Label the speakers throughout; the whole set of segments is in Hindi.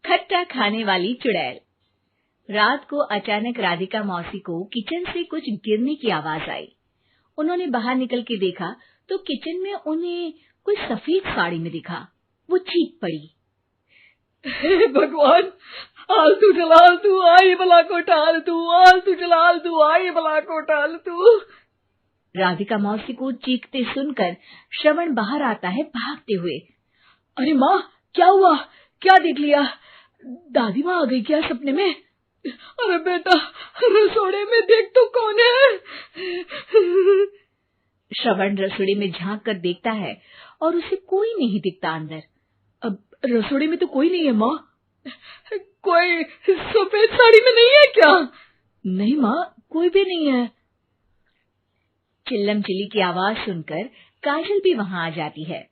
Speaker 1: खट्टा खाने वाली चुड़ैल। रात को अचानक राधिका मौसी को किचन से कुछ गिरने की आवाज आई। उन्होंने बाहर निकल के देखा तो किचन में उन्हें कोई सफेद साड़ी में दिखा। वो चीख पड़ी,
Speaker 2: हे भगवान, आलतू जलालतू आई भला को टालतू, आलतू जलालतू आई भला को टालतू।
Speaker 1: राधिका मौसी को चीखते सुनकर श्रवण बाहर आता है भागते हुए।
Speaker 2: अरे माँ, क्या हुआ? क्या देख लिया? दादी माँ आ गई क्या सपने में? अरे बेटा, रसोड़े में देख तो कौन है?
Speaker 1: श्रवण रसोड़े में झांक कर देखता है और उसे कोई नहीं दिखता अंदर।
Speaker 2: अब रसोड़े में तो कोई नहीं है माँ। कोई सफेद साड़ी में नहीं है क्या? नहीं माँ, कोई भी नहीं है।
Speaker 1: चिल्लम चिल्ली की आवाज सुनकर काजल भी वहां आ जाती है।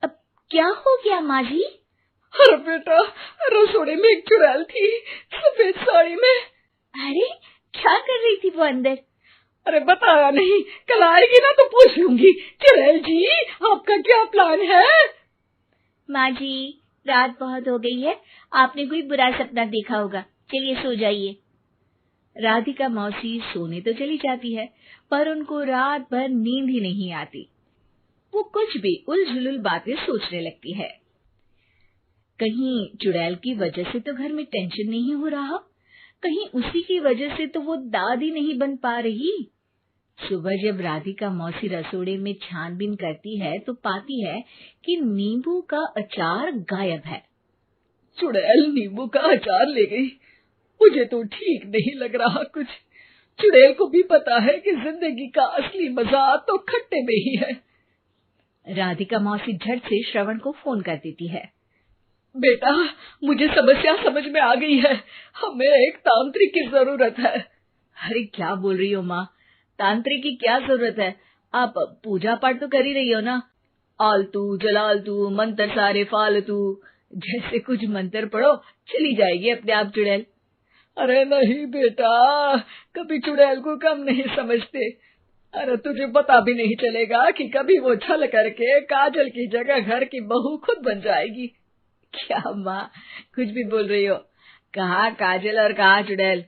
Speaker 1: अब क्या हो गया माँ जी?
Speaker 2: अरे बेटा, रसोड़े में एक चुड़ैल थी सफेद साड़ी में।
Speaker 1: अरे क्या कर रही थी वो अंदर?
Speaker 2: अरे बताया नहीं, कल आएगी ना तो पूछ लूंगी। चुड़ैल जी, आपका क्या प्लान है?
Speaker 1: माँ जी, रात बहुत हो गई है, आपने कोई बुरा सपना देखा होगा, चलिए सो जाइए। राधिका मौसी सोने तो चली जाती है, पर उनको रात भर नींद ही नहीं आती। वो कुछ भी उलझुल बातें सोचने लगती है। कहीं चुड़ैल की वजह से तो घर में टेंशन नहीं हो रहा, कहीं उसी की वजह से तो वो दादी नहीं बन पा रही। सुबह जब राधिका मौसी रसोड़े में छानबीन करती है तो पाती है कि नींबू का अचार गायब है।
Speaker 2: चुड़ैल नींबू का अचार ले गई, मुझे तो ठीक नहीं लग रहा कुछ। चुड़ैल को भी पता है कि जिंदगी का असली मजा तो खट्टे में ही है।
Speaker 1: राधिका मौसी झट से श्रवण को फोन कर देती है।
Speaker 2: बेटा, मुझे समस्या समझ में आ गई है, हमें एक तांत्रिक की जरूरत है।
Speaker 1: अरे क्या बोल रही हो माँ, तांत्रिक की क्या जरूरत है? आप पूजा पाठ तो कर ही रही हो ना। आलतू जलालतू मंत्र सारे फालतू जैसे कुछ मंत्र पढ़ो, चली जाएगी अपने आप चुड़ैल।
Speaker 2: अरे नहीं बेटा, कभी चुड़ैल को कम नहीं समझते। अरे तुझे पता भी नहीं चलेगा कि कभी वो छल करके काजल की जगह घर की बहू खुद बन जाएगी।
Speaker 1: क्या माँ, कुछ भी बोल रही हो? कहाँ काजल और कहाँ चुड़ैल?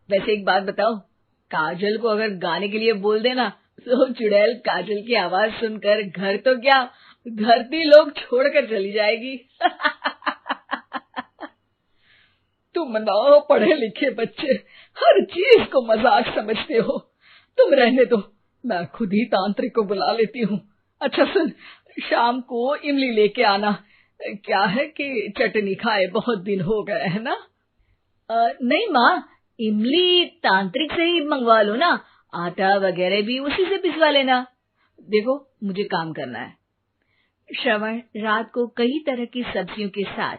Speaker 1: वैसे एक बात बताओ, काजल को अगर गाने के लिए बोल देना तो चुड़ैल काजल की आवाज सुनकर घर तो क्या, धरती लोग छोड़कर चली जाएगी।
Speaker 2: तुम ना पढ़े लिखे बच्चे हर चीज को मजाक समझते हो। तुम रहने दो, मैं खुद ही तांत्रिक को बुला लेती हूँ। अच्छा सुन, शाम को इमली लेके आना। क्या है कि चटनी खाए बहुत दिन हो गए है ना?
Speaker 1: नहीं माँ, इमली तांत्रिक से ही मंगवा लो ना, आटा वगैरह भी उसी से पिसवा लेना। देखो मुझे काम करना है। श्रवण रात को कई तरह की सब्जियों के साथ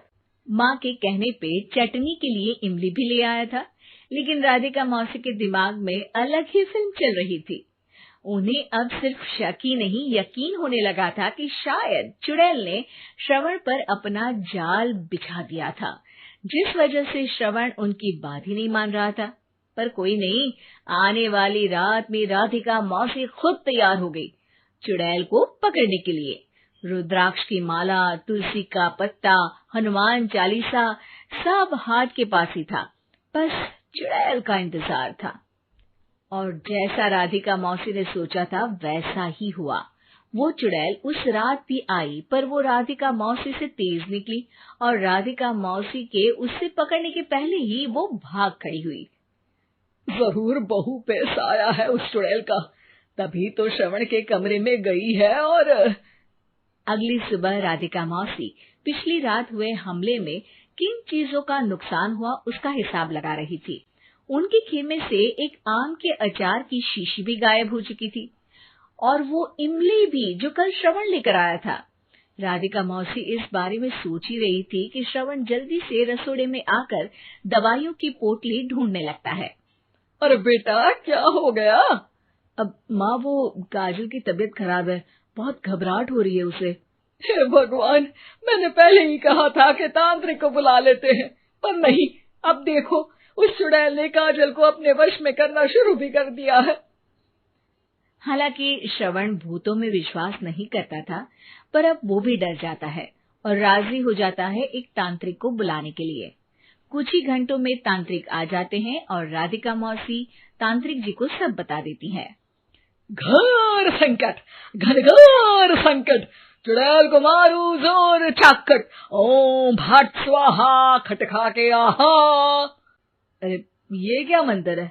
Speaker 1: माँ के कहने पे चटनी के लिए इमली भी ले आया था, लेकिन राधिका मौसी के दिमाग में अलग ही फिल्म चल रही थी। उन्हें अब सिर्फ शक ही नहीं यकीन होने लगा था कि शायद चुड़ैल ने श्रवण पर अपना जाल बिछा दिया था, जिस वजह से श्रवण उनकी बात ही नहीं मान रहा था। पर कोई नहीं, आने वाली रात में राधिका मौसी खुद तैयार हो गई चुड़ैल को पकड़ने के लिए। रुद्राक्ष की माला, तुलसी का पत्ता, हनुमान चालीसा सब हाथ के पास ही था, बस चुड़ैल का इंतजार था। और जैसा राधिका मौसी ने सोचा था वैसा ही हुआ। वो चुड़ैल उस रात भी आई, पर वो राधिका मौसी से तेज निकली और राधिका मौसी के उससे पकड़ने के पहले ही वो भाग खड़ी हुई।
Speaker 2: जरूर बहू पे साया है उस चुड़ैल का, तभी तो श्रवण के कमरे में गई है। और
Speaker 1: अगली सुबह राधिका मौसी पिछली रात हुए हमले में किन चीजों का नुकसान हुआ उसका हिसाब लगा रही थी। उनके खेमे से एक आम के अचार की शीशी भी गायब हो चुकी थी और वो इमली भी जो कल श्रवण लेकर आया था। राधिका मौसी इस बारे में सोच ही रही थी कि श्रवण जल्दी से रसोड़े में आकर दवाइयों की पोटली ढूंढने लगता है।
Speaker 2: अरे बेटा, क्या हो गया?
Speaker 1: अब माँ, वो काजल की तबीयत खराब है, बहुत घबराहट हो रही है उसे।
Speaker 2: हे भगवान, मैंने पहले ही कहा था कि तांत्रिक को बुला लेते हैं, पर नहीं। अब देखो, उस चुड़ैल ने काजल को अपने वश में करना शुरू भी कर दिया है।
Speaker 1: हालांकि श्रवण भूतों में विश्वास नहीं करता था, पर अब वो भी डर जाता है और राजी हो जाता है एक तांत्रिक को बुलाने के लिए। कुछ ही घंटों में तांत्रिक आ जाते हैं और राधिका मौसी तांत्रिक जी को सब बता देती है।
Speaker 2: घोर संकट, घनघोर संकट, चुड़ैल को मारू जोर चाकट, ओम भट स्वाहा खटखा के आहा।
Speaker 1: अरे ये क्या मंत्र है?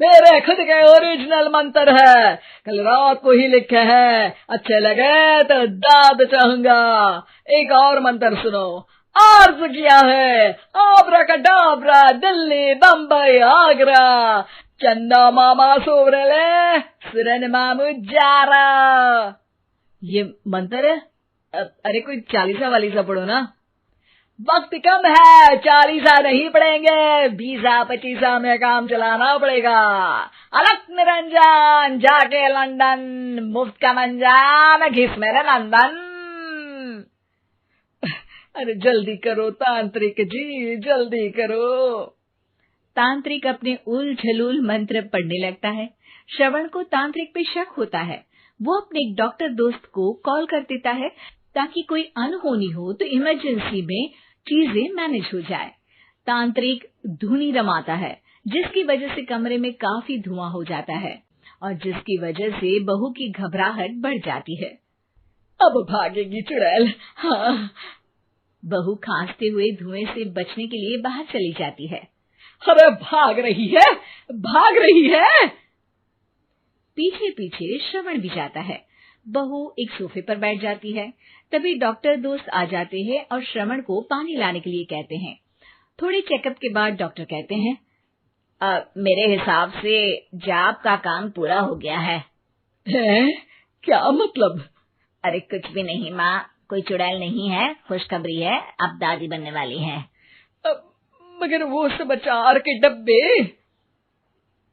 Speaker 2: मेरे खुद के ओरिजिनल मंत्र है, कल रात को ही लिखे हैं, अच्छे लगे तो दाद चाहूंगा। एक और मंत्र सुनो। अर्ज किया है आब्राकडाब्रा, दिल्ली बम्बई आगरा, चंदा मामा सोवरले सुरन मामू जारा।
Speaker 1: ये मंत्र है? अरे कोई 40 वालीसा पढ़ो ना।
Speaker 2: वक्त कम है, 40 नहीं पड़ेंगे, 20-25 में काम चलाना पड़ेगा। अलग निरंजन जाके लंदन, मुफ्त का मंजान घिस मेरे नंदन। अरे जल्दी करो तांत्रिक जी, जल्दी करो।
Speaker 1: तांत्रिक अपने उल झलूल मंत्र पढ़ने लगता है। श्रवण को तांत्रिक पे शक होता है। वो अपने एक डॉक्टर दोस्त को कॉल कर देता है ताकि कोई अनहोनी हो तो इमरजेंसी में चीजें मैनेज हो जाए। तांत्रिक धुनी रमाता है, जिसकी वजह से कमरे में काफी धुआं हो जाता है और जिसकी वजह से बहू की घबराहट बढ़ जाती है।
Speaker 2: अब भागेगी चुड़ैल। हाँ।
Speaker 1: बहू खांसते हुए धुएं से बचने के लिए बाहर चली जाती है।
Speaker 2: अरे भाग रही है, भाग रही है।
Speaker 1: पीछे पीछे श्रवण भी जाता है। बहू एक सोफे पर बैठ जाती है। तभी डॉक्टर दोस्त आ जाते हैं और श्रवण को पानी लाने के लिए कहते हैं। थोड़े चेकअप के बाद डॉक्टर कहते हैं, मेरे हिसाब से जाप का काम पूरा हो गया है।
Speaker 2: क्या मतलब?
Speaker 1: अरे कुछ भी नहीं माँ, कोई चुड़ैल नहीं है, खुशखबरी है, अब दादी बनने वाली है।
Speaker 2: मगर वो सब अचार के डब्बे।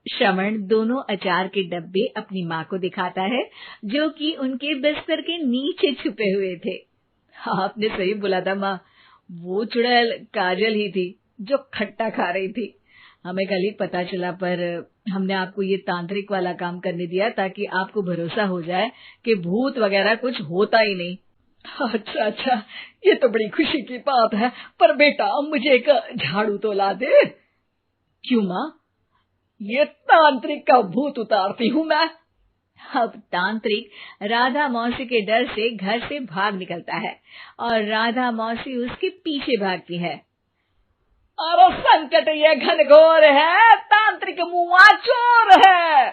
Speaker 1: श्रवण दोनों अचार के डब्बे अपनी माँ को दिखाता है, जो कि उनके बिस्तर के नीचे छुपे हुए थे। आपने सही बोला था माँ, वो चुड़ैल काजल ही थी जो खट्टा खा रही थी। हमें कल ही पता चला, पर हमने आपको ये तांत्रिक वाला काम करने दिया ताकि आपको भरोसा हो जाए कि भूत वगैरह कुछ होता ही नहीं।
Speaker 2: अच्छा अच्छा, ये तो बड़ी खुशी की बात है। पर बेटा मुझे एक झाड़ू तो ला दे।
Speaker 1: क्यों माँ?
Speaker 2: ये तांत्रिक का भूत उतारती हूँ मैं।
Speaker 1: अब तांत्रिक राधा मौसी के डर से घर से भाग निकलता है और राधा मौसी उसके पीछे भागती है।
Speaker 2: अरे संकट ये घनघोर है, तांत्रिक मुआ चोर है।